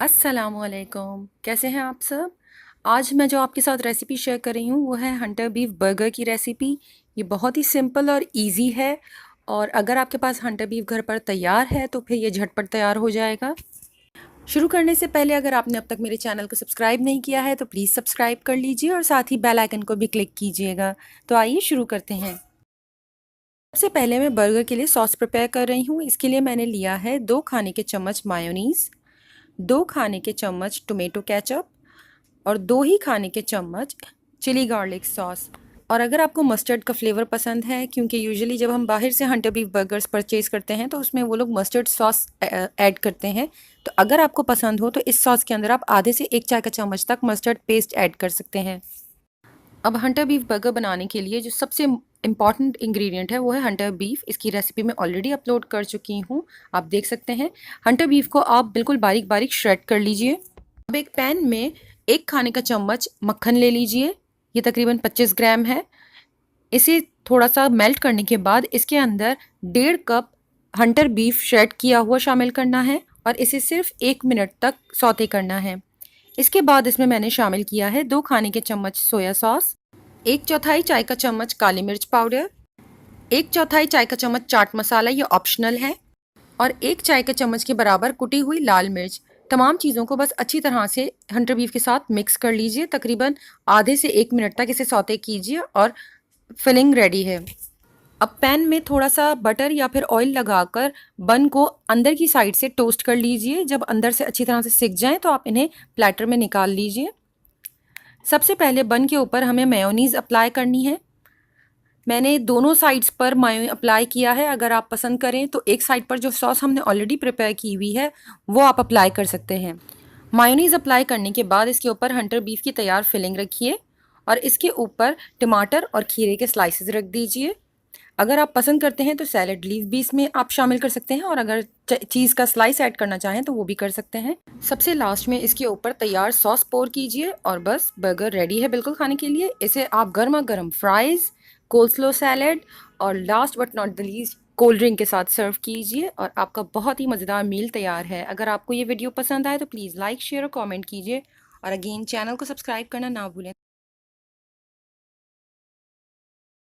अस्सलामुअलैकुम, कैसे हैं आप सब। आज मैं जो आपके साथ रेसिपी शेयर कर रही हूँ वो है हंटर बीफ बर्गर की रेसिपी। ये बहुत ही सिंपल और इजी है और अगर आपके पास हंटर बीफ घर पर तैयार है तो फिर ये झटपट तैयार हो जाएगा। शुरू करने से पहले अगर आपने अब तक मेरे चैनल को सब्सक्राइब नहीं किया है तो प्लीज़ सब्सक्राइब कर लीजिए और साथ ही बेल आइकन को भी क्लिक कीजिएगा। तो आइए शुरू करते हैं। सबसे पहले मैं बर्गर के लिए सॉस प्रिपेयर कर रही हूँ। इसके लिए मैंने लिया है 2 खाने के चम्मच मायोनीज़, 2 खाने के चम्मच टोमेटो केचप और 2 ही खाने के चम्मच चिली गार्लिक सॉस। और अगर आपको मस्टर्ड का फ्लेवर पसंद है, क्योंकि यूजुअली जब हम बाहर से हंटर बीफ बर्गर्स परचेज़ करते हैं तो उसमें वो लोग मस्टर्ड सॉस ऐड करते हैं, तो अगर आपको पसंद हो तो इस सॉस के अंदर आप आधे से 1 चाय का चम्मच तक मस्टर्ड पेस्ट ऐड कर सकते हैं। अब हंटर बीफ बर्गर बनाने के लिए जो सबसे इम्पॉर्टेंट इंग्रेडिएंट है वो है हंटर बीफ। इसकी रेसिपी मैं ऑलरेडी अपलोड कर चुकी हूँ, आप देख सकते हैं। हंटर बीफ को आप बिल्कुल बारीक बारीक श्रेड कर लीजिए। अब एक पैन में 1 खाने का चम्मच मक्खन ले लीजिए, ये तकरीबन 25 ग्राम है। इसे थोड़ा सा मेल्ट करने के बाद इसके अंदर 1.5 कप हंटर बीफ श्रेड किया हुआ शामिल करना है और इसे सिर्फ 1 मिनट तक सौते करना है। इसके बाद इसमें मैंने शामिल किया है 2 खाने के चम्मच सोया सॉस, 1/4 चाय का चम्मच काली मिर्च पाउडर, 1/4 चाय का चम्मच चाट मसाला, ये ऑप्शनल है, और 1 चाय के चम्मच के बराबर कुटी हुई लाल मिर्च। तमाम चीज़ों को बस अच्छी तरह से हंटर बीफ के साथ मिक्स कर लीजिए। तकरीबन आधे से 1 मिनट तक इसे सौते कीजिए और फिलिंग रेडी है। अब पैन में थोड़ा सा बटर या फिर ऑयल लगाकर बन को अंदर की साइड से टोस्ट कर लीजिए। जब अंदर से अच्छी तरह से सिक जाएं तो आप इन्हें प्लेटर में निकाल लीजिए। सबसे पहले बन के ऊपर हमें मेयोनीज़ अप्लाई करनी है। मैंने दोनों साइड्स पर मायो अप्लाई किया है। अगर आप पसंद करें तो एक साइड पर जो सॉस हमने ऑलरेडी प्रिपेयर की हुई है वो आप अप्लाई कर सकते हैं। मायोनीज़ अप्लाई करने के बाद इसके ऊपर हंटर बीफ की तैयार फिलिंग रखिए और इसके ऊपर टमाटर और खीरे के स्लाइसेस रख दीजिए। अगर आप पसंद करते हैं तो सैलड लीफ भी इसमें आप शामिल कर सकते हैं और अगर चीज़ का स्लाइस ऐड करना चाहें तो वो भी कर सकते हैं। सबसे लास्ट में इसके ऊपर तैयार सॉस पोर कीजिए और बस बर्गर रेडी है बिल्कुल खाने के लिए। इसे आप गर्मा गर्म फ्राइज़, कोल्स्लो सैलड और last but not the least cold drink के साथ सर्व कीजिए और आपका बहुत ही मज़ेदार मील तैयार है। अगर आपको ये वीडियो पसंद आए तो प्लीज़ लाइक शेयर और कमेंट कीजिए और अगेन चैनल को सब्सक्राइब करना ना भूलें।